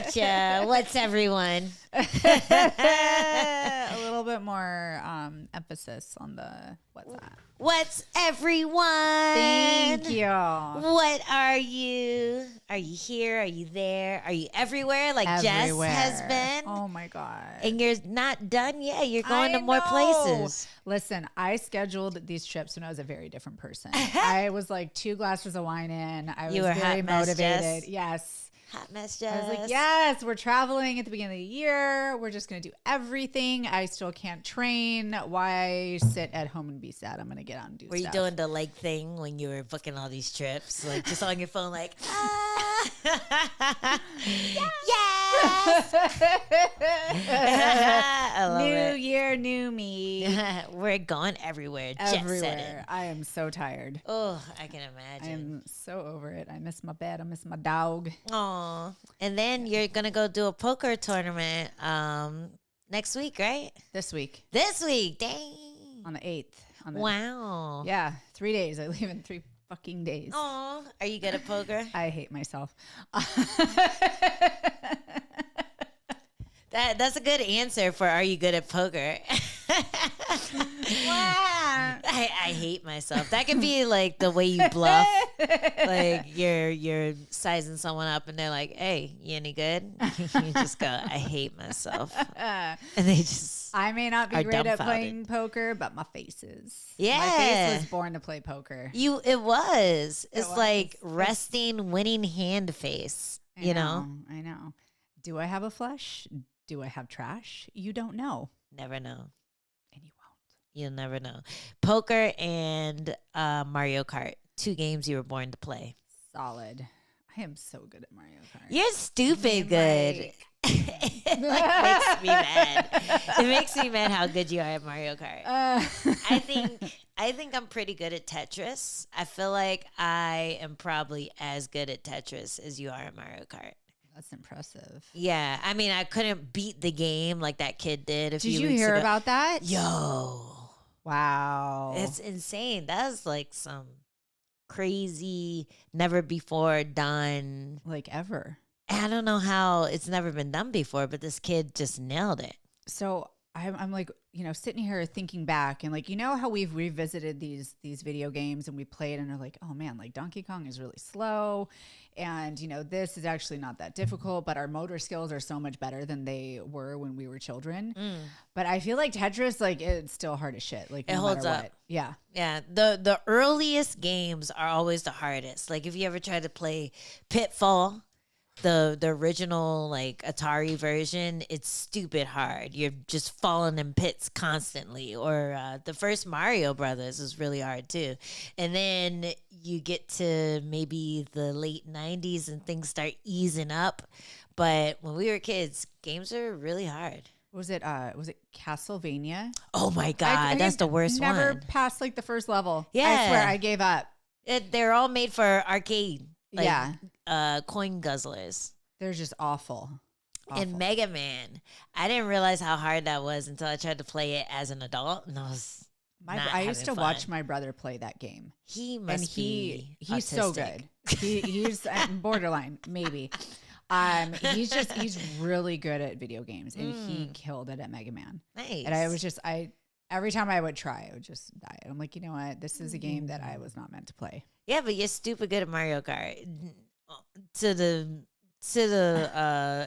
gotcha. What's everyone? A little bit more emphasis on the what's that? What's everyone? Thank you. What are you? Are you here? Are you there? Are you everywhere like Everywhere. Jess has been? Oh my God. And you're not done yet. You're going to more know. places. Listen, I scheduled these trips when I was a very different person. I was like 2 glasses of wine in. I was You were very hot mess, motivated. Jess? Yes. Hot mess, Jess. I was like, yes, we're traveling at the beginning of the year. We're just going to do everything. I still can't train. Why sit at home and be sad? I'm going to get out and do Were stuff. you doing the leg thing when you were booking all these trips? Like just on your phone like, yes! I love New it. year, new me. We're going everywhere. Jet Everywhere. setting. I am so tired. Oh, I can I imagine. am so over it. I miss my bed. I miss my dog. Aw. And then you're going to go do a poker tournament next week, right? This week This week. Dang. on the 8th. Wow. Yeah, 3 days. I leave in 3 fucking days. Aw. Are you good at poker? I hate myself. That's a good answer for are you good at poker? I hate myself. That could be like the way you bluff. Like you're sizing someone up and they're like, hey, you any good? You just go, I hate myself. And they just I may not be are great at dumbfounded. playing poker, but my face is. Yeah. My face was born to play poker. it was. It's was. like resting, winning hand face. You know? I know. Do I have a flush? Do I have trash? You don't know. Never know. And you won't. You'll never know. Poker and Mario Kart. 2 games you were born to play. Solid. I am so good at Mario Kart. You're stupid good. It makes me mad. It makes me mad how good you are at Mario Kart. I think I'm pretty good at Tetris. I feel like I am probably as good at Tetris as you are at Mario Kart. That's impressive. Yeah, I mean, I couldn't beat the game like that kid did. Did you hear about that? Yo, Wow. it's insane. That's like some crazy, never before done. like ever. I don't know how it's never been done before, but this kid just nailed it. So I'm like, sitting here thinking back and like, how we've revisited these video games and we played and are like, oh man, like Donkey Kong is really slow. And, this is actually not that difficult, but our motor skills are so much better than they were when we were children. But I feel like Tetris, like it's still hard as shit. Like It no holds matter up. what. Yeah. Yeah, the earliest games are always the hardest. Like if you ever try to play Pitfall, the original like Atari version, it's stupid hard. You're just falling in pits constantly. Or the first Mario Brothers is really hard too. And then you get to maybe the late 90s and things start easing up. But when we were kids, games are really hard. Was it Castlevania? Oh my God, that's the worst never one. passed like the first level. Yeah. I swear I gave up. They're all made for arcade. Like, Yeah. Coin guzzlers. They're just awful. And Mega Man, I didn't realize how hard that was until I tried to play it as an adult, and I was I used to having watch fun. my brother play that game. He must be he's so autistic. good. He's borderline maybe. He's really good at video games, and he killed it at Mega Man. Nice. And I was just every time I would try, I would just die. And I'm like, you know what? This is a game that I was not meant to play. Yeah, but you're stupid good at Mario Kart to the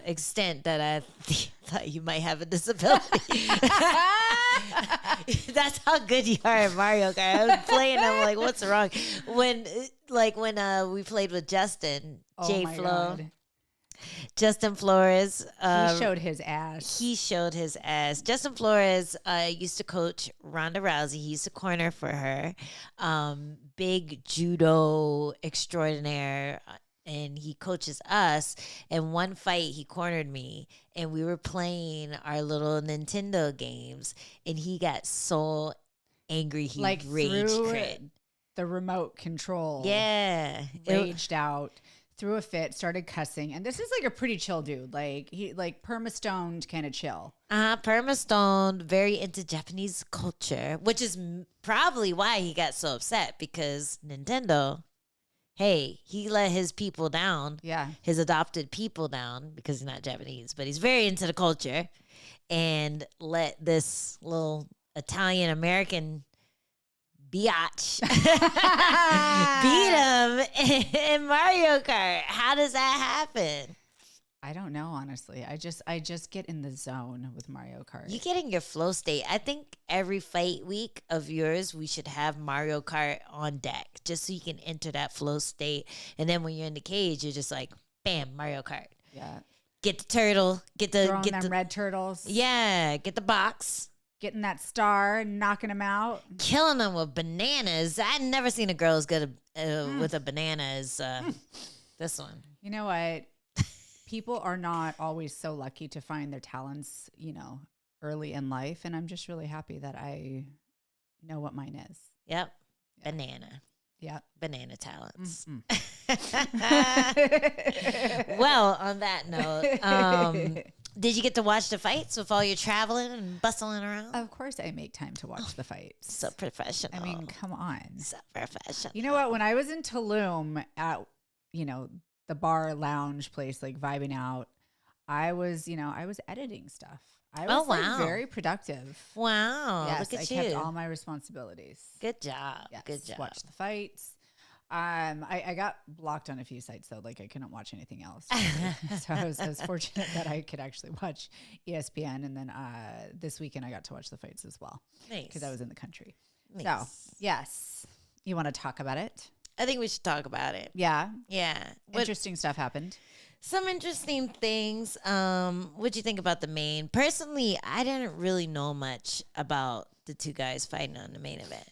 extent that I thought you might have a disability. That's how good you are at Mario Kart. I was playing, I'm like, what's wrong? When we played with Justin, Oh my Flo, God. Justin Flores. He showed his ass. He showed his ass. Justin Flores used to coach Ronda Rousey. He used to corner for her. Big judo extraordinaire. And he coaches us. And one fight, he cornered me. And we were playing our little Nintendo games. And he got so angry, he like rage threw crit. the remote control. Yeah. Raged out. Threw a fit, started cussing, and this is like a pretty chill dude. Like he like perma-stoned, kind of chill. Perma-stoned, very into Japanese culture, which is probably why he got so upset because Nintendo hey, he let his people down, Yeah. his adopted people down because he's not Japanese, but he's very into the culture, and let this little Italian American biatch beat him in Mario Kart. How does that happen? I don't know, honestly. I just get in the zone with Mario Kart. You get in your flow state. I think every fight week of yours, we should have Mario Kart on deck just so you can enter that flow state. And then when you're in the cage, you're just like, bam, Mario Kart. Yeah. Get the turtle. Get the Throwing them red turtles. Yeah, get the box. Getting that star, knocking them out. Killing them with bananas. I've never seen a girl as good with a banana as this one. You know what? People are not always so lucky to find their talents, early in life. And I'm just really happy that I know what mine is. Yep. Yeah. Banana. Yep. Banana talents. Mm-hmm. Well, on that note, did you get to watch the fights with all your traveling and bustling around? Of course I make time to watch the fights. So professional. I mean, come on. So professional. You know what? When I was in Tulum at, the bar lounge place, like vibing out, I was editing stuff. I was wow. very productive. Wow. Yes, Look at I you. kept all my responsibilities. Good job. Yes, Good job. watched the fights. I got blocked on a few sites though, like I couldn't watch anything else. So I was fortunate that I could actually watch ESPN, and then this weekend I got to watch the fights as well. Nice. Because I was in the country. Nice. So yes, you want to talk about it? I think we should talk about it. Yeah. Yeah. Interesting stuff happened. Some interesting things. What'd you think about the main? Personally, I didn't really know much about the two guys fighting on the main event.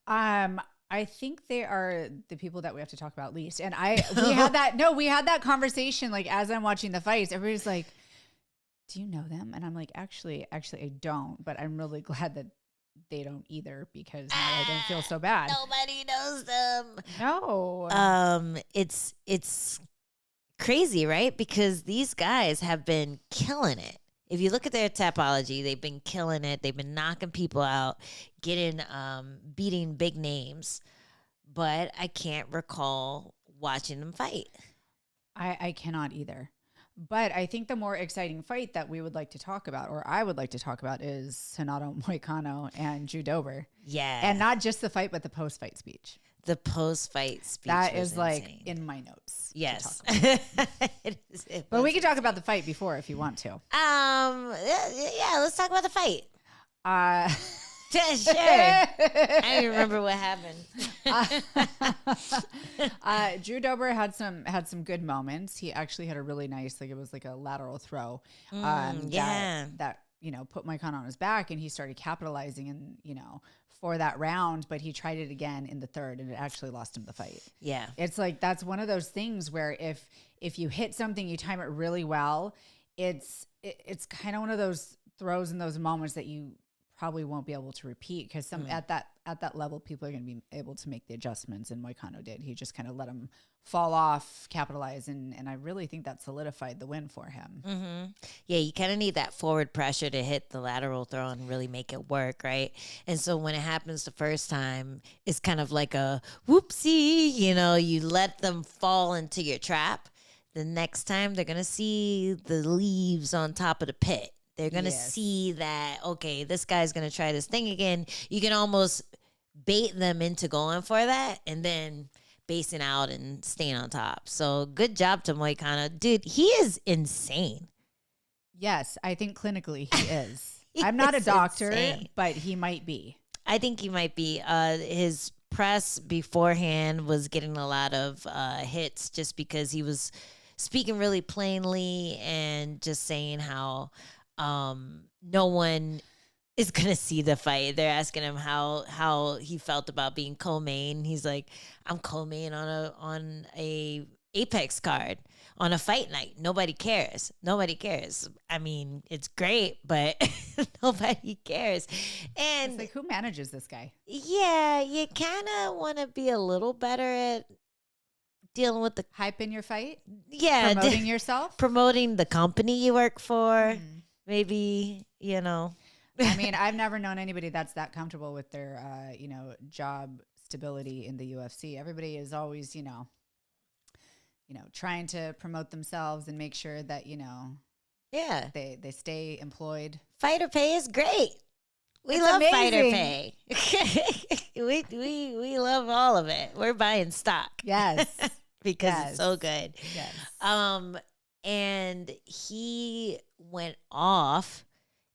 I think they are the people that we have to talk about least. And we had that conversation, like as I'm watching the fights, everybody's like, do you know them? And I'm like, actually I don't, but I'm really glad that they don't either, because now I don't feel so bad. Nobody knows them. No. It's crazy, right? Because these guys have been killing it. If you look at their topology, they've been killing it. They've been knocking people out, beating big names. But I can't recall watching them fight. I cannot either. But I think the more exciting fight that we would like to talk about, or I would like to talk about, is Sonato Moicano and Drew Dober. Yeah. And not just the fight, but the post-fight speech. The post-fight speech That was is like insane. in my notes. Yes. But we can talk about the fight before if you want to. Yeah, let's talk about the fight. Sure. I don't even remember what happened. Drew Dober had some good moments. He actually had a really nice, it was like a lateral throw. That put Moicano on his back, and he started capitalizing for that round, but he tried it again in the third, and it actually lost him the fight. Yeah. It's like, that's one of those things where if you hit something, you time it really well, it's kind of one of those throws in those moments that you probably won't be able to repeat, because at that level, people are going to be able to make the adjustments, and Moicano did. He just kind of let him fall off, capitalize, and I really think that solidified the win for him. Mm-hmm. Yeah, you kind of need that forward pressure to hit the lateral throw and really make it work, right? And so when it happens the first time, it's kind of like a whoopsie, you let them fall into your trap. The next time, they're going to see the leaves on top of the pit. They're going to see that, okay, this guy's going to try this thing again. You can almost bait them into going for that and then basing out and staying on top. So good job to Moicano. Dude, he is insane. Yes, I think clinically he is. I'm not a doctor, insane. But he might be. I think he might be. His press beforehand was getting a lot of hits just because he was speaking really plainly and just saying how no one is gonna see the fight. They're asking him how he felt about being co-main. He's like, I'm co-main on a Apex card on a fight night. Nobody cares. I mean, it's great, but nobody cares. And it's like, who manages this guy? Yeah, you kind of want to be a little better at dealing with the hype in your fight. Yeah, promoting yourself, promoting the company you work for. Maybe, I mean, I've never known anybody that's that comfortable with their, job stability in the UFC. Everybody is always, trying to promote themselves and make sure that, Yeah. they stay employed. Fighter pay is great. We It's love fighter amazing. pay. we love all of it. We're buying stock. Yes. Because Yes. it's so good. Yes. And he went off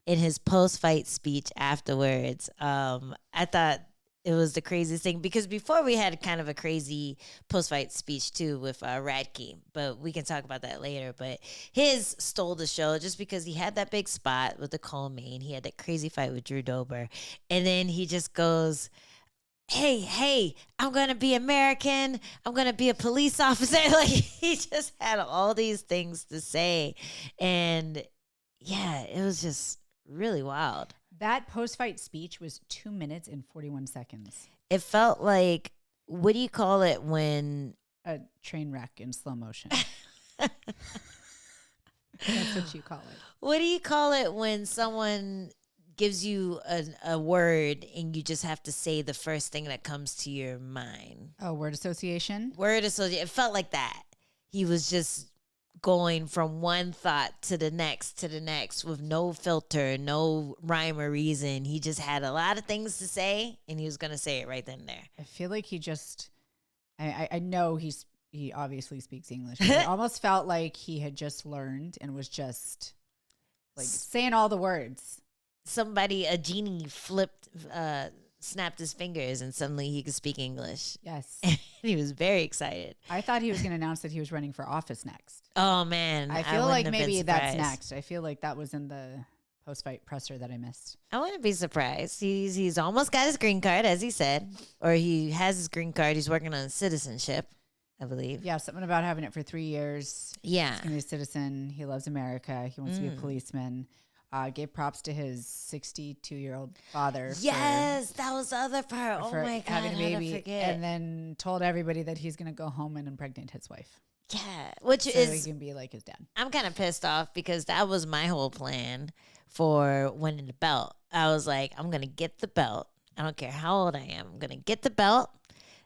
in his post-fight speech afterwards. I thought it was the craziest thing because before we had kind of a crazy post-fight speech too with Radke, but we can talk about that later. But his stole the show just because he had that big spot with the co-main. He had that crazy fight with Drew Dober. And then he just goes, hey, I'm going to be American. I'm going to be a police officer. Like, he just had all these things to say. And yeah, it was just really wild. That post-fight speech was 2 minutes and 41 seconds. It felt like, what do you call it when... A train wreck in slow motion. That's what you call it. What do you call it when someone gives you a word and you just have to say the first thing that comes to your mind? Oh, word association? Word association. It felt like that. He was just going from one thought to the next with no filter, no rhyme or reason. He just had a lot of things to say, and he was going to say it right then and there. I feel like he just, I know he obviously speaks English, but it almost felt like he had just learned and was just like saying all the words. A genie snapped his fingers and suddenly he could speak English. Yes. And he was very excited. I thought he was going to announce that he was running for office next. Oh, man. I feel like maybe that's next. I feel like that was in the post-fight presser that I missed. I wouldn't be surprised. He's almost got his green card, as he said, or he has his green card. He's working on citizenship, I believe. Yeah, something about having it for 3 years. Yeah. He's going to be a citizen. He loves America. He wants to be a policeman. Gave props to his 62-year-old father. Yes, that was the other part. Oh my God, having a baby, how to forget. and then told everybody that he's going to go home and impregnate his wife. Yeah, which so is he can be like his dad. I'm kind of pissed off because that was my whole plan for winning the belt. I was like, I'm gonna get the belt. I don't care how old I am. I'm gonna get the belt.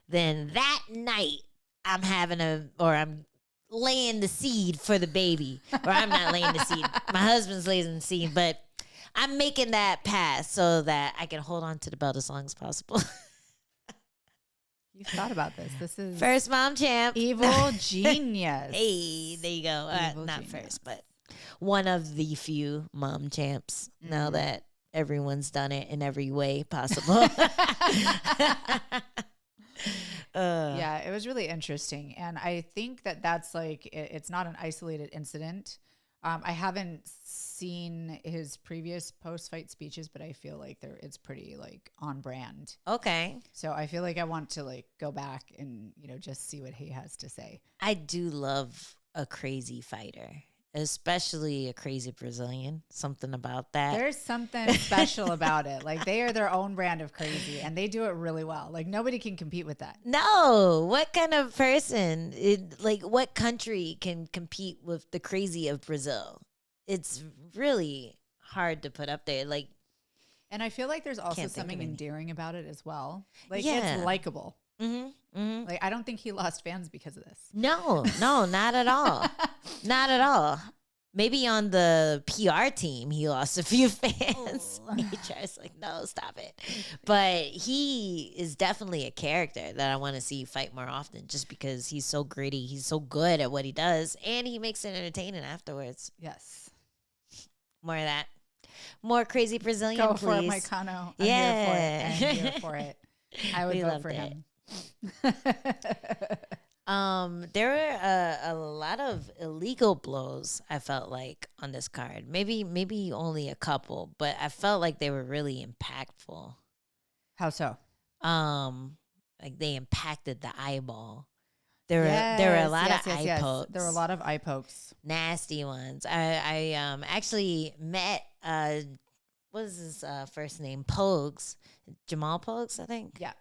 Then that night, I'm laying the seed for the baby. Or I'm not laying the seed. My husband's laying the seed, but I'm making that pass so that I can hold on to the belt as long as possible. You've thought about this. This is First mom champ. Evil genius. Hey, there you go. Not genius. first, but one of the few mom champs now that everyone's done it in every way possible. Yeah, it was really interesting. And I think that's like, it's not an isolated incident. I haven't seen his previous post-fight speeches, but I feel like it's pretty like on brand. Okay. So I feel like I want to like go back and, just see what he has to say. I do love a crazy fighter, especially a crazy Brazilian. Something about that. There's something special about it. Like they are their own brand of crazy and they do it really well. Like nobody can compete with that. No. What kind of person, what country can compete with the crazy of Brazil? It's really hard to put up there. Like, and I feel like there's also something endearing about it as well. Like yeah. It's likable. Mm-hmm, mm-hmm. Like I don't think he lost fans because of this. No, not at all. Not at all. Maybe on the PR team, he lost a few fans. Oh. He tries like, no, stop it. But he is definitely a character that I want to see fight more often just because he's so gritty. He's so good at what he does. And he makes it entertaining afterwards. Yes. More of that. More crazy Brazilian, Go please. for it, Moicano. I'm Yeah. here for it. I would vote for him. There were a lot of illegal blows, I felt like, on this card. Maybe only a couple, but I felt like they were really impactful. How so? Like they impacted the eyeball. There were a lot of eye pokes. There were a lot of eye pokes. Nasty ones. I actually met what is his first name? Pogues. Jamal Pogues, I think. Yeah.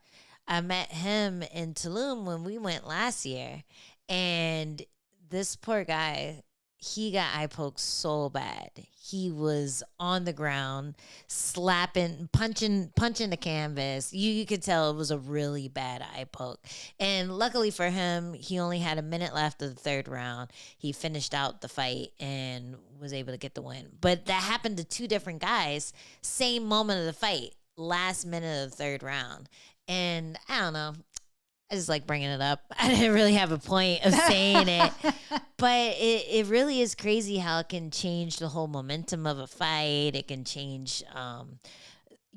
I met him in Tulum when we went last year. And this poor guy he got eye poked so bad. He was on the ground, slapping, punching the canvas. You could tell it was a really bad eye poke. And luckily for him, he only had a minute left of the third round. He finished out the fight and was able to get the win. But that happened to two different guys, same moment of the fight, last minute of the third round. And I don't know. I just like bringing it up. I didn't really have a point of saying it, but it really is crazy how it can change the whole momentum of a fight. It can change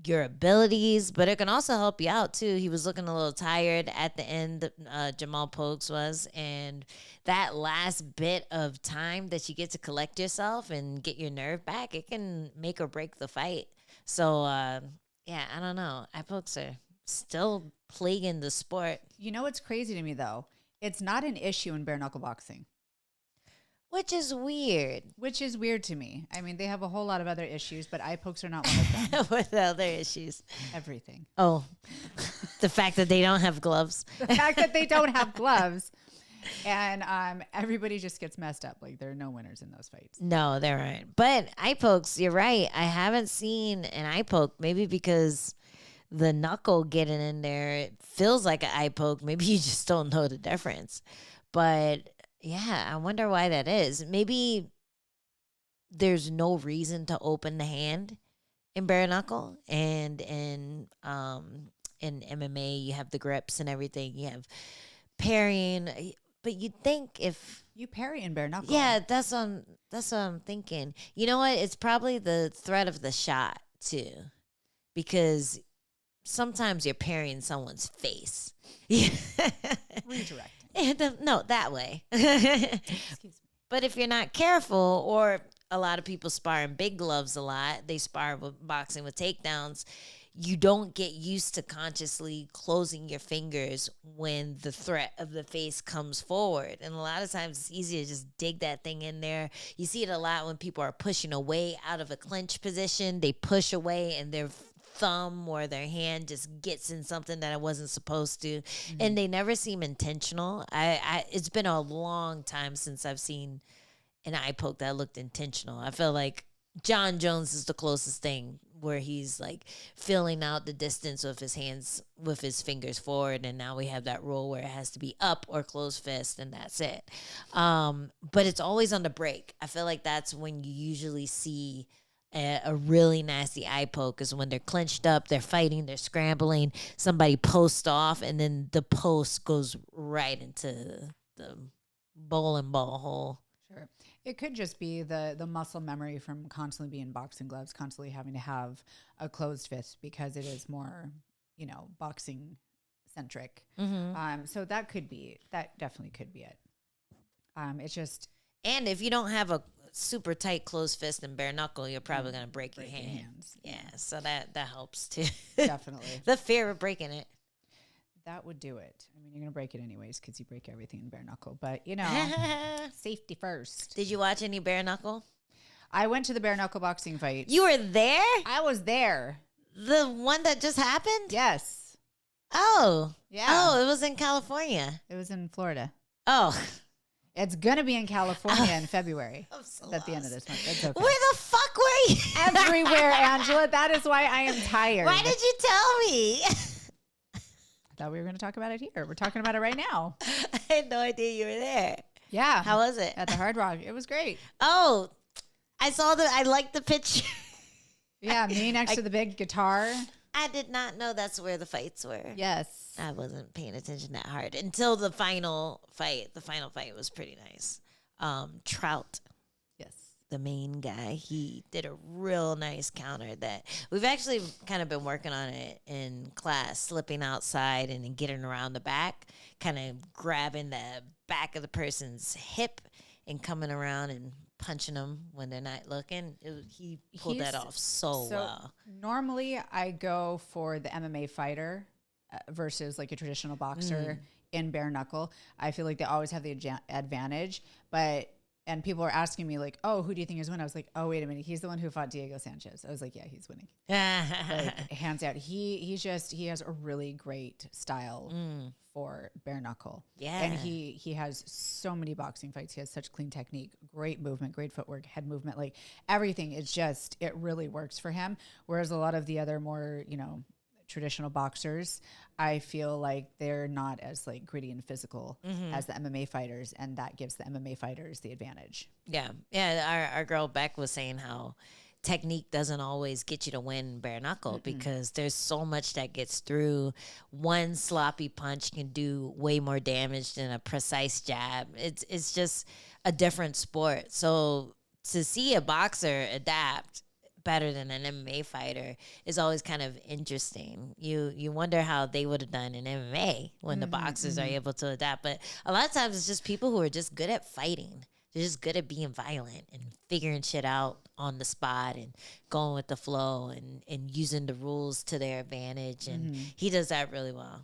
your abilities, but it can also help you out too. He was looking a little tired at the end, Jamal Pokes was, and that last bit of time that you get to collect yourself and get your nerve back, it can make or break the fight. So, yeah, I don't know. Eye pokes are still plaguing the sport. You know what's crazy to me though? It's not an issue in bare knuckle boxing. Which is weird. Which is weird to me. I mean, they have a whole lot of other issues, but eye pokes are not one of them. What the other issues? Everything. Oh, the fact that they don't have gloves. The fact that they don't have gloves. And everybody just gets messed up. Like, there are no winners in those fights. No, there aren't. But eye pokes, you're right. I haven't seen an eye poke, maybe because the knuckle getting in there, it feels like an eye poke. Maybe you just don't know the difference. But yeah, I wonder why that is. Maybe there's no reason to open the hand in bare knuckle, and in MMA you have the grips and everything. You have parrying, but you'd think if you parry in bare knuckle, yeah, that's what I'm thinking. You know what? It's probably the threat of the shot too, because sometimes you're parrying someone's face. Redirect. No, that way. Excuse me. But if you're not careful, or a lot of people spar in big gloves a lot, they spar with boxing with takedowns, you don't get used to consciously closing your fingers when the threat of the face comes forward. And a lot of times it's easy to just dig that thing in there. You see it a lot when people are pushing away out of a clinch position. They push away and their thumb or their hand just gets in something that it wasn't supposed to. Mm-hmm. And they never seem intentional. It's been a long time since I've seen an eye poke that looked intentional. I feel like John Jones is the closest thing, where he's like filling out the distance with his hands, with his fingers forward, and now we have that rule where it has to be up or closed fist, and that's it. But it's always on the break. I feel like that's when you usually see a really nasty eye poke, is when they're clenched up, they're fighting, they're scrambling, somebody posts off, and then the post goes right into the bowling ball hole. Sure. It could just be the muscle memory from constantly being in boxing gloves, constantly having to have a closed fist, because it is more, boxing centric. Mm-hmm. So that definitely could be it. It's just. And if you don't have a super tight closed fist and bare knuckle, you're probably going to break your hands. Yeah, so that helps too. Definitely. The fear of breaking it. That would do it. I mean, you're going to break it anyways because you break everything in bare knuckle. But, safety first. Did you watch any bare knuckle? I went to the bare knuckle boxing fight. You were there? I was there. The one that just happened? Yes. Oh. Yeah. Oh, it was in California. It was in Florida. Oh. It's going to be in California in February. I'm so at the end of this month. That's okay. Where the fuck were you? Everywhere, Angela. That is why I am tired. Why did you tell me? I thought we were going to talk about it here. We're talking about it right now. I had no idea you were there. Yeah. How was it? At the Hard Rock. It was great. Oh, I liked the picture. Yeah, me next to the big guitar. I did not know that's where the fights were. Yes. I wasn't paying attention that hard until the final fight. The final fight was pretty nice. Trout. Yes. The main guy, he did a real nice counter that we've actually kind of been working on it in class, slipping outside and then getting around the back, kind of grabbing the back of the person's hip and coming around and punching them when they're not looking. He pulled that off so well. Normally I go for the MMA fighter versus like a traditional boxer in bare knuckle. I feel like they always have the advantage, but and people were asking me like, "Oh, who do you think is winning?" I was like, "Oh, wait a minute, he's the one who fought Diego Sanchez." I was like, "Yeah, he's winning, like hands out." He has a really great style for bare knuckle. Yeah. And he has so many boxing fights. He has such clean technique, great movement, great footwork, head movement, like everything. It's just it really works for him. Whereas a lot of the other more traditional boxers, I feel like they're not as like gritty and physical as the MMA fighters, and that gives the MMA fighters the advantage. Yeah. Yeah. Our girl Beck was saying how technique doesn't always get you to win bare knuckle because there's so much that gets through. One sloppy punch can do way more damage than a precise jab. It's just a different sport. So to see a boxer adapt better than an MMA fighter is always kind of interesting. You wonder how they would have done in MMA when the boxers are able to adapt. But a lot of times it's just people who are just good at fighting. They're just good at being violent and figuring shit out on the spot and going with the flow and using the rules to their advantage. And he does that really well.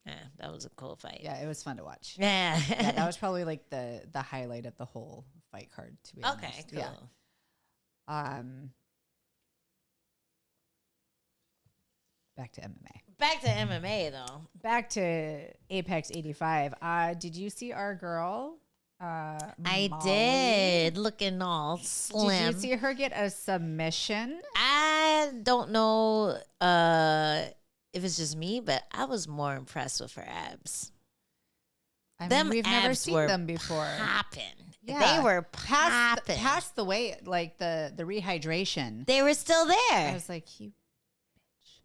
Yeah, that was a cool fight. Yeah, it was fun to watch. Yeah. Yeah, that was probably like the highlight of the whole fight card, to be honest. Okay, cool. Yeah. Back to MMA. Back to MMA though. Back to Apex 85. Did you see our girl? I Molly? did, looking all slim. Did you see her get a submission? I don't know if it's just me, but I was more impressed with her abs. I mean, Them we've never abs seen were them before. Popping. Yeah. They were Past popping. the weight, like the rehydration. They were still I there. was like, you.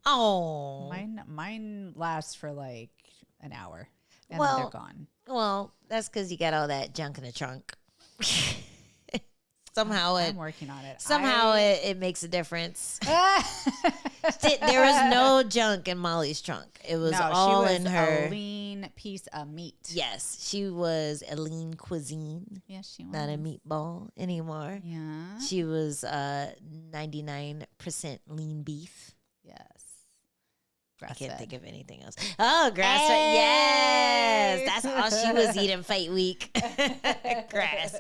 Oh. Mine lasts for like an hour, and Well, then they're gone. Well, that's because you got all that junk in the trunk. Somehow I'm working on it. it makes a difference. There was no junk in Molly's trunk. It was all she was in her. a lean piece of meat. Yes, she was a lean cuisine, Yes, she was. not a meatball anymore. Yeah. She was 99% lean beef. Yes. I can't Grass-fed. think of anything else. Oh, grass fed. Hey! Yes, that's all she was eating fight week. Grass.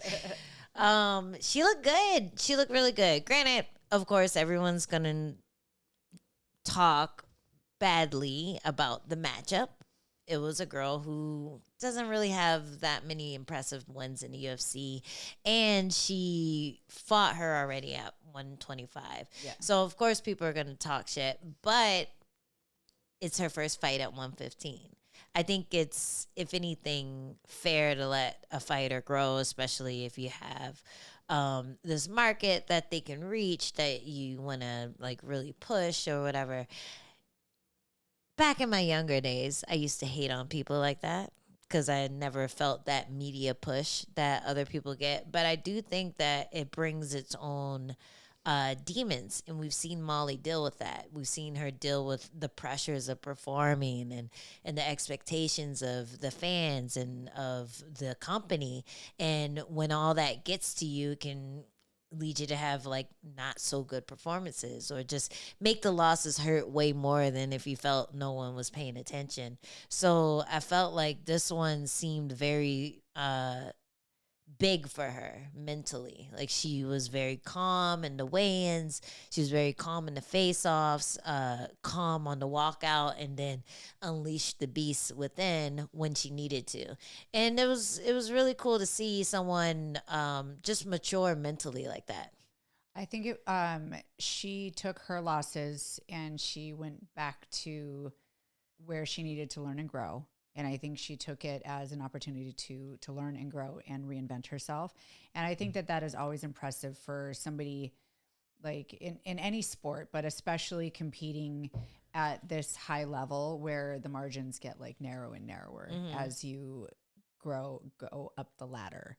She looked good. She looked really good. Granted, of course, everyone's gonna talk badly about the matchup. It was a girl who doesn't really have that many impressive wins in the UFC, and she fought her already at 125. Yeah. So of course people are gonna talk shit, but it's her first fight at 115. I think it's, if anything, fair to let a fighter grow, especially if you have this market that they can reach that you want to like really push or whatever. Back in my younger days, I used to hate on people like that because I had never felt that media push that other people get. But I do think that it brings its own demons, and we've seen Molly deal with that. We've seen her deal with the pressures of performing and the expectations of the fans and of the company. And when all that gets to you, it can lead you to have like not so good performances or just make the losses hurt way more than if you felt no one was paying attention. So I felt like this one seemed very big for her mentally. Like she was very calm in the weigh-ins. She was very calm in the face-offs, calm on the walkout, and then unleashed the beast within when she needed to. And it was really cool to see someone just mature mentally like that. I think she took her losses and she went back to where she needed to learn and grow. And I think she took it as an opportunity to learn and grow and reinvent herself. And I think that is always impressive for somebody like in any sport, but especially competing at this high level where the margins get like narrow and narrower as you go up the ladder.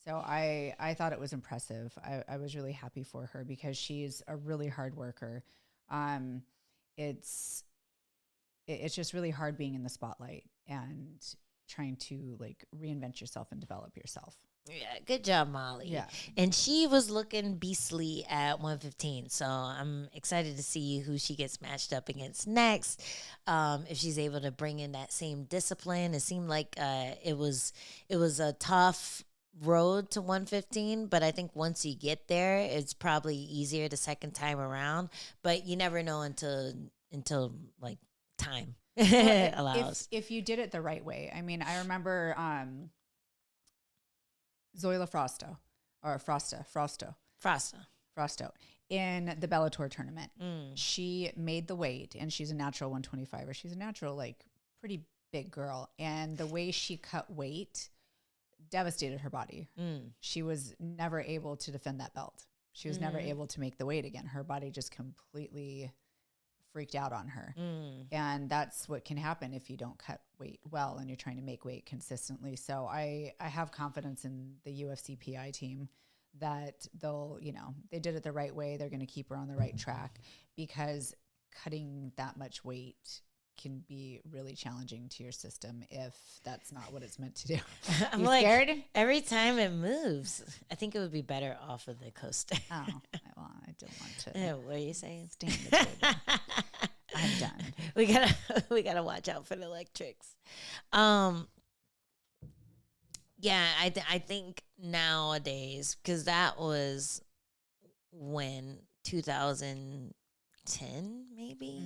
So I thought it was impressive. I was really happy for her because she's a really hard worker. It's just really hard being in the spotlight and trying to like reinvent yourself and develop yourself. Yeah, good job, Molly. Yeah. And she was looking beastly at 115. So I'm excited to see who she gets matched up against next. If she's able to bring in that same discipline. It seemed like it was a tough road to 115, but I think once you get there, it's probably easier the second time around. But you never know until like time Well, allows. if you did it the right way. I mean, I remember Zoila Frosto in the Bellator tournament. She made the weight, and she's a natural 125er. She's a natural, like, pretty big girl. And the way she cut weight devastated her body. She was never able to defend that belt. She was never able to make the weight again. Her body just completely freaked out on her. And that's what can happen if you don't cut weight well and you're trying to make weight consistently. So I have confidence in the UFC PI team that they'll, they did it the right way. They're going to keep her on the right track, because cutting that much weight can be really challenging to your system if that's not what it's meant to do. I'm like, scared? Every time it moves, I think it would be better off of the coaster. Oh, well, I don't want to. What are you saying? Stand the table. I'm done. We gotta watch out for the electrics. Yeah, I think nowadays, because that was when 2010 maybe.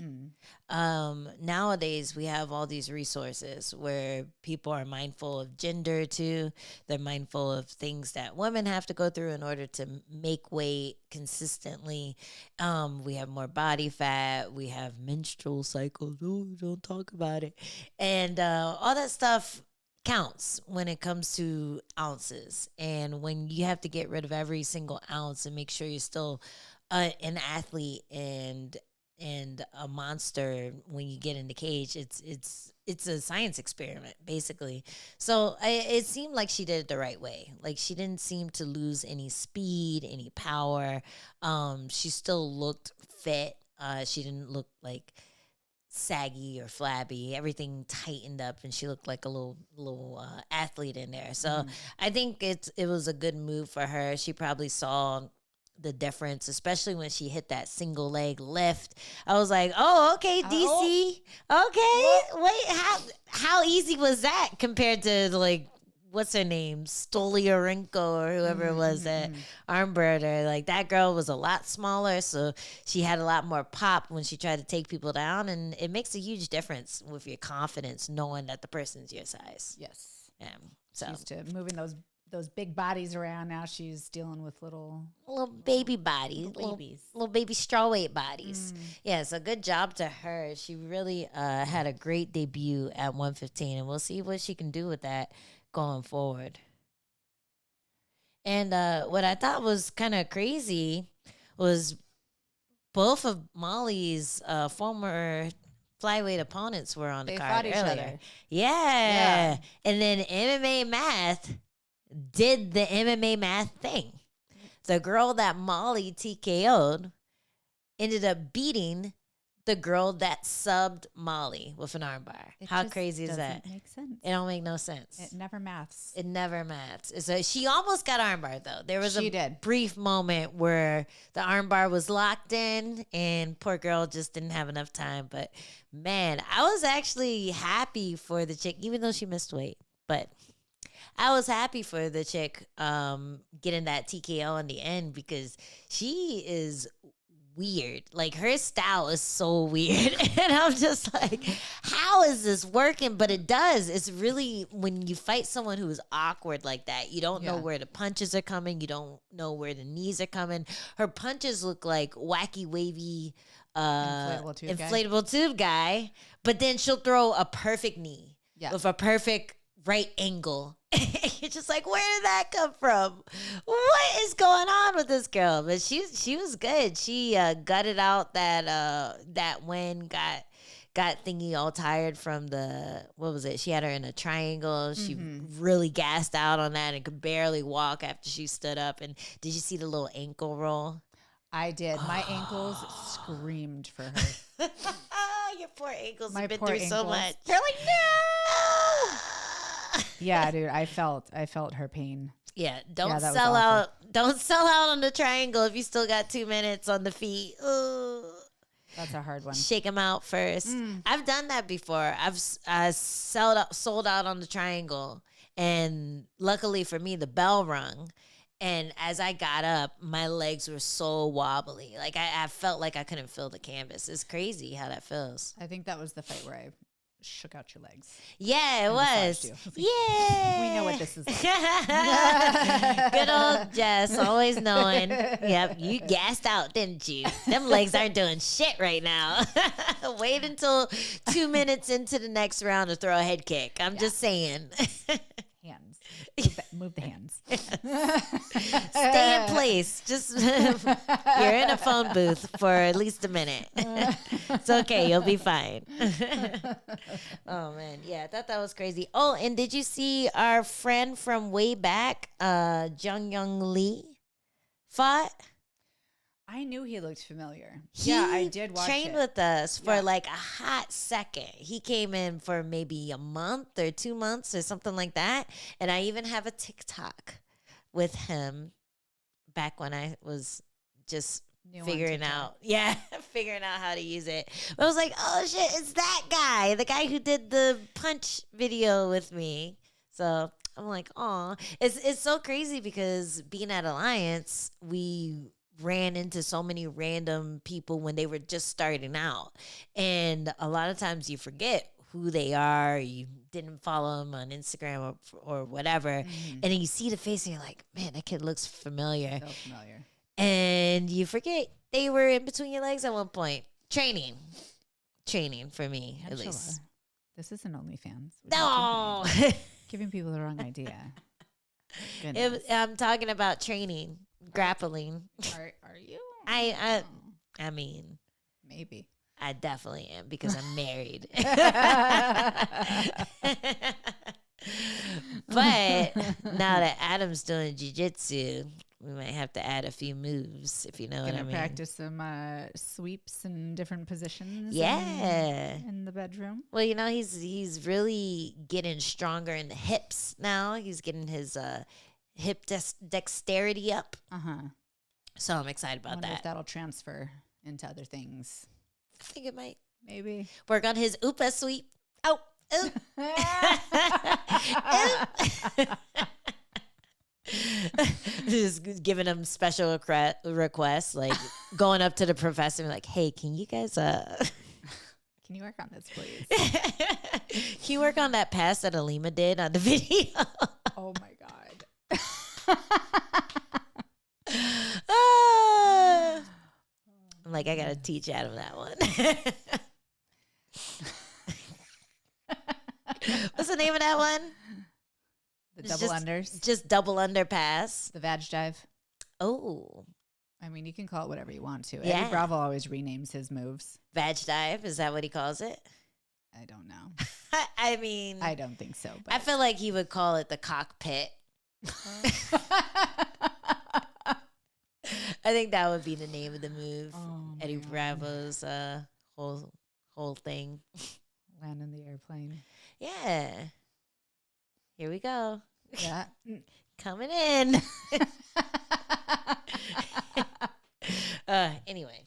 Nowadays we have all these resources where people are mindful of gender too. They're mindful of things that women have to go through in order to make weight consistently. We have more body fat. We have menstrual cycles. Oh, don't talk about it. And all that stuff counts when it comes to ounces. And when you have to get rid of every single ounce and make sure you're still an athlete and a monster when you get in the cage, it's a science experiment basically. So it seemed like she did it the right way. Like, she didn't seem to lose any speed, any power. She still looked fit. She didn't look like saggy or flabby. Everything tightened up, and she looked like a little athlete in there. So I think it was a good move for her. She probably saw the difference, especially when she hit that single leg lift. I was like, oh, okay, DC. Okay. Wait, how easy was that compared to, like, what's her name? Stolyarenko or whoever it was that armbarred her. Like, that girl was a lot smaller, so she had a lot more pop when she tried to take people down, and it makes a huge difference with your confidence knowing that the person's your size. Yes. So used to moving those big bodies around. Now she's dealing with little baby bodies, little baby strawweight bodies. Yeah, so good job to her. She really had a great debut at 115, and we'll see what she can do with that going forward. And what I thought was kind of crazy was both of Molly's former flyweight opponents were on the card fought each earlier. other. Yeah. And then MMA Math did the MMA Math thing. The girl that Molly TKO'd ended up beating the girl that subbed Molly with an armbar. How crazy is that? Make sense. It don't make no sense. It never maths. It never maths. So she almost got armbar though. There was a brief moment where the armbar was locked in, and poor girl just didn't have enough time. But man, I was actually happy for the chick, even though she missed weight. But I was happy for the chick getting that TKO in the end, because she is weird. Like, her style is so weird. And I'm just like, how is this working? But it does. It's really, when you fight someone who is awkward like that, you don't know where the punches are coming. You don't know where the knees are coming. Her punches look like wacky, wavy, inflatable tube guy. But then she'll throw a perfect knee with a perfect right angle. You're just like, where did that come from? What is going on with this girl? But she was good. She gutted out that win, got thingy all tired from what was it? She had her in a triangle. She really gassed out on that and could barely walk after she stood up. And did you see the little ankle roll? I did. My ankles screamed for her. Your poor ankles have been through so much. They're like, no. Yeah, dude, I felt her pain. Yeah, don't sell out. Don't sell out on the triangle if you still got 2 minutes on the feet. Ooh. That's a hard one. Shake them out first. I've done that before. I've sold out on the triangle, And luckily for me, the bell rung. And as I got up, my legs were so wobbly. Like I felt like I couldn't feel the canvas. It's crazy how that feels. I think that was the fight where I shook out your legs. Yeah, it was. Yeah. We know what this is like. Good old Jess, always knowing. Yep, you gassed out, didn't you? Them legs aren't doing shit right now. Wait until 2 minutes into the next round to throw a head kick. I'm just saying. Hands. Move the hands. Stay in place. Just you're in a phone booth for at least a minute. It's okay. You'll be fine. Oh man, yeah, I thought that was crazy. Oh, and did you see our friend from way back, Jung Young Lee, fought? I knew he looked familiar. He I did watch trained it. with us for like a hot second. He came in for maybe a month or 2 months or something like that. And I even have a TikTok with him back when I was just figuring out how to use it. But I was like, oh shit, it's that guy, the guy who did the punch video with me. So I'm like, oh, it's so crazy because being at Alliance, we ran into so many random people when they were just starting out. And a lot of times you forget who they are. You didn't follow them on Instagram or whatever. Mm-hmm. And then you see the face and you're like, man, that kid looks familiar. So familiar. And you forget they were in between your legs at one point. Training for me, Angela, at least. This isn't OnlyFans. No. Giving people the wrong idea. I'm talking about training. Grappling. Are you? I mean, maybe. I definitely am because I'm married. But now that Adam's doing jiu-jitsu, we might have to add a few moves, if you know what I mean. Practice some sweeps and different positions. Yeah, in the bedroom. Well, you know, he's really getting stronger in the hips now. He's getting his hip dexterity up. So I'm excited about that. If that'll transfer into other things. I think it might. Maybe. Work on his Oopa sweep. Oh. Just giving him special requests, like going up to the professor and like, hey, can you guys can you work on this, please? Can you work on that pass that Alima did on the video? Oh my god. I'm like, I gotta teach Adam that one. What's the name of that one? The double unders. Just double under pass. The vag dive. Oh. I mean, you can call it whatever you want to. Yeah. Eddie Bravo always renames his moves. Vag dive, is that what he calls it? I don't know. I mean, I don't think so. But I feel like he would call it the cockpit. I think that would be the name of the move. Oh, Eddie Bravo's whole thing. Land in the airplane. Yeah. Here we go. Yeah. Coming in. Anyway.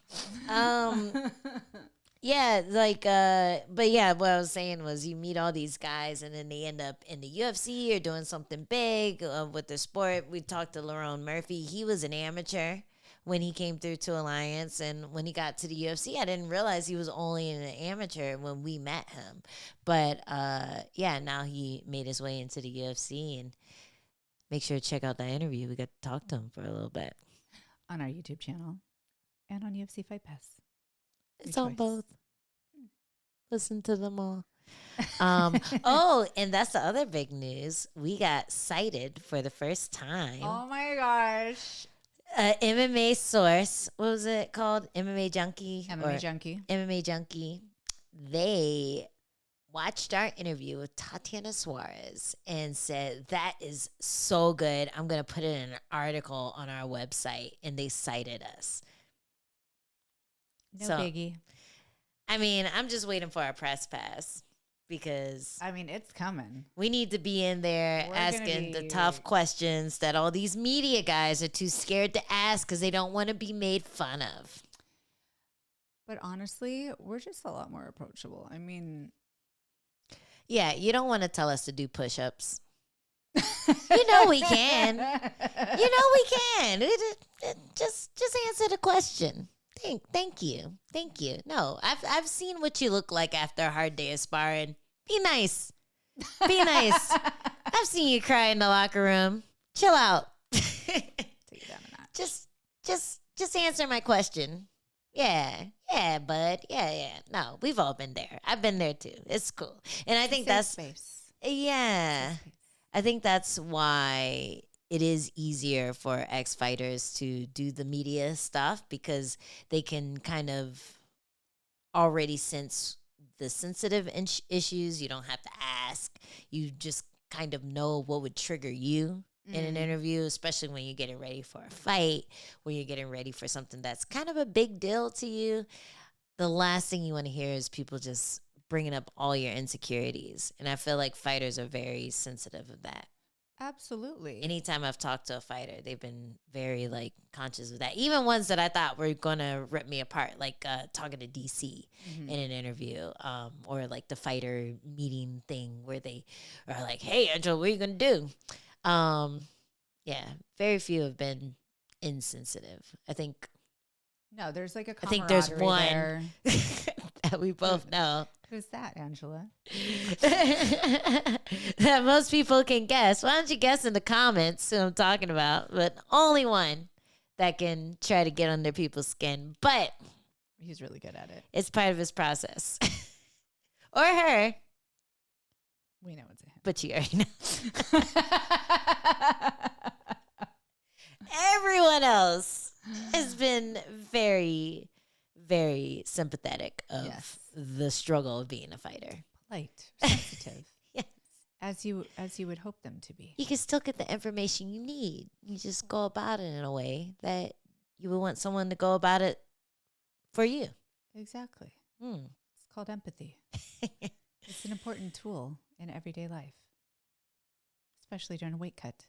Yeah, like but yeah, what I was saying was you meet all these guys and then they end up in the UFC or doing something big with the sport. We talked to Lerone Murphy. He was an amateur when he came through to Alliance, and when he got to the UFC, I didn't realize he was only an amateur when we met him. But yeah, now he made his way into the UFC, and make sure to check out that interview. We got to talk to him for a little bit on our YouTube channel and on UFC Fightpass. It's on both. Listen to them all. Oh, and that's the other big news. We got cited for the first time. Oh my gosh. MMA source. What was it called? MMA Junkie? MMA Junkie. They watched our interview with Tatiana Suarez and said, that is so good. I'm going to put it in an article on our website. And they cited us. No biggie. I mean, I'm just waiting for our press pass because I mean, it's coming. We need to be in there asking the tough questions that all these media guys are too scared to ask because they don't want to be made fun of. But honestly, we're just a lot more approachable. I mean, yeah, you don't want to tell us to do push-ups. You know we can. You know we can. Just answer the question. Thank you. Thank you. No, I've seen what you look like after a hard day of sparring. Be nice. Be nice. I've seen you cry in the locker room. Chill out. Take it down a notch. Just answer my question. Yeah, bud. Yeah. No, we've all been there. I've been there too. It's cool. And I think that's space. yeah. Safe space. I think that's why it is easier for ex-fighters to do the media stuff because they can kind of already sense the sensitive issues. You don't have to ask. You just kind of know what would trigger you in an interview, especially when you're getting ready for a fight, when you're getting ready for something that's kind of a big deal to you. The last thing you want to hear is people just bringing up all your insecurities. And I feel like fighters are very sensitive of that. Absolutely. Anytime I've talked to a fighter, they've been very like conscious of that. Even ones that I thought were gonna rip me apart, like talking to DC in an interview, or like the fighter meeting thing where they are like, "Hey, Angela, what are you gonna do?" Yeah, very few have been insensitive. I think. No, there's like a I think there's one there. that we both know. Who's that, Angela? That most people can guess. Why don't you guess in the comments who I'm talking about? But only one that can try to get under people's skin. But He's really good at it. it's part of his process. Or her. We know it's a him. But you already know. Everyone else has been very, very sympathetic of the struggle of being a fighter. Polite, sensitive. Yes. As you would hope them to be. You can still get the information you need. You just go about it in a way that you would want someone to go about it for you. Exactly. It's called empathy. It's an important tool in everyday life, especially during a weight cut.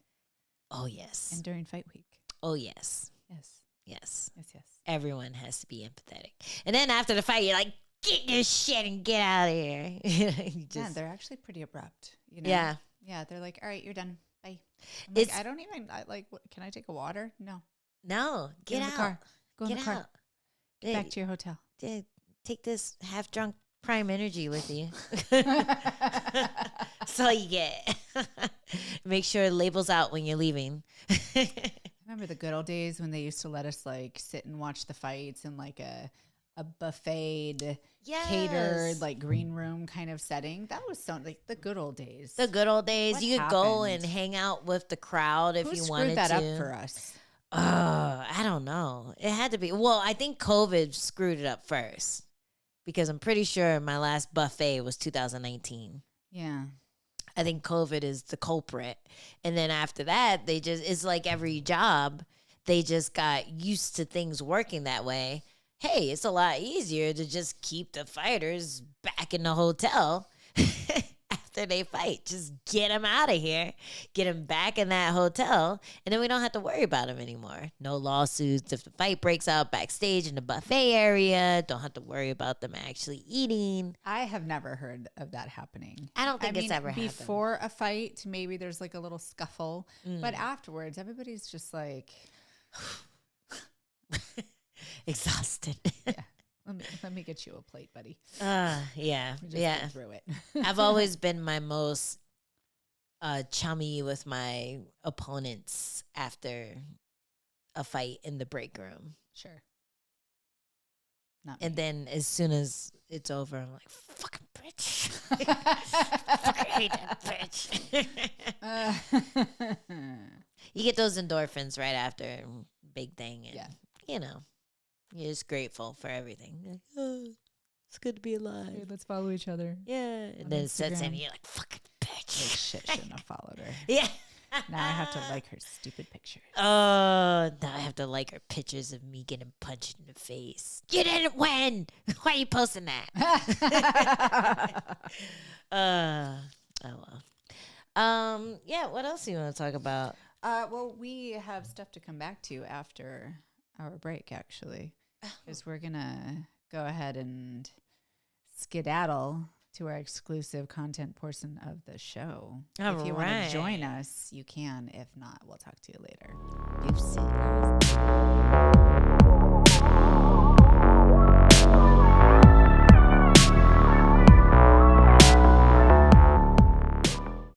Oh, yes. And during fight week. Oh, yes. Yes. Yes. Yes, yes. Everyone has to be empathetic. And then after the fight, you're like, get your shit and get out of here. Yeah, they're actually pretty abrupt. You know? Yeah. Yeah, they're like, all right, you're done. Bye. I'm It's- like, I don't even, can I take a water? No. No, get in out. the car. Go in Get the car. out. Get back to your hotel. Take this half-drunk Prime Energy with you. That's all you get. Make sure it labels out when you're leaving. Remember the good old days when they used to let us like sit and watch the fights in like a buffet, catered, like green room kind of setting? That was so like the good old days. The good old days. What You could go happened? and hang out with the crowd if Who you screwed wanted that to. up for us? I don't know. It had to be. Well, I think COVID screwed it up first because I'm pretty sure my last buffet was 2019. Yeah. I think COVID is the culprit. And then after that, it's like every job, they just got used to things working that way. Hey, it's a lot easier to just keep the fighters back in the hotel after they fight. Just get them out of here, get them back in that hotel, and then we don't have to worry about them anymore. No lawsuits if the fight breaks out backstage in the buffet area. Don't have to worry about them actually eating. I have never heard of that happening. I don't think it's ever happened. Before a fight, maybe there's like a little scuffle, but afterwards, everybody's just like exhausted. Yeah. Let me get you a plate, buddy. Yeah. Just Yeah. go through it. I've always been my most chummy with my opponents after a fight in the break room. Sure. Not And me. then as soon as it's over, I'm like, fucking bitch. Fucking hate that bitch. You get those endorphins right after big thing. And, you know, you're just grateful for everything. You're like, oh, it's good to be alive. Hey, let's follow each other. Yeah. And then it sets in, and you're like, fucking bitch. Like, shit, shouldn't have followed her. Yeah. Now I have to like her stupid pictures. Oh, now I have to like her pictures of me getting punched in the face. You didn't win. Why are you posting that? Oh well. Yeah. What else do you want to talk about? Well, we have stuff to come back to after our break, actually, because we're gonna go ahead and skedaddle to our exclusive content portion of the show. All if you want right. to join us, you can. If not, we'll talk to you later. Deuces.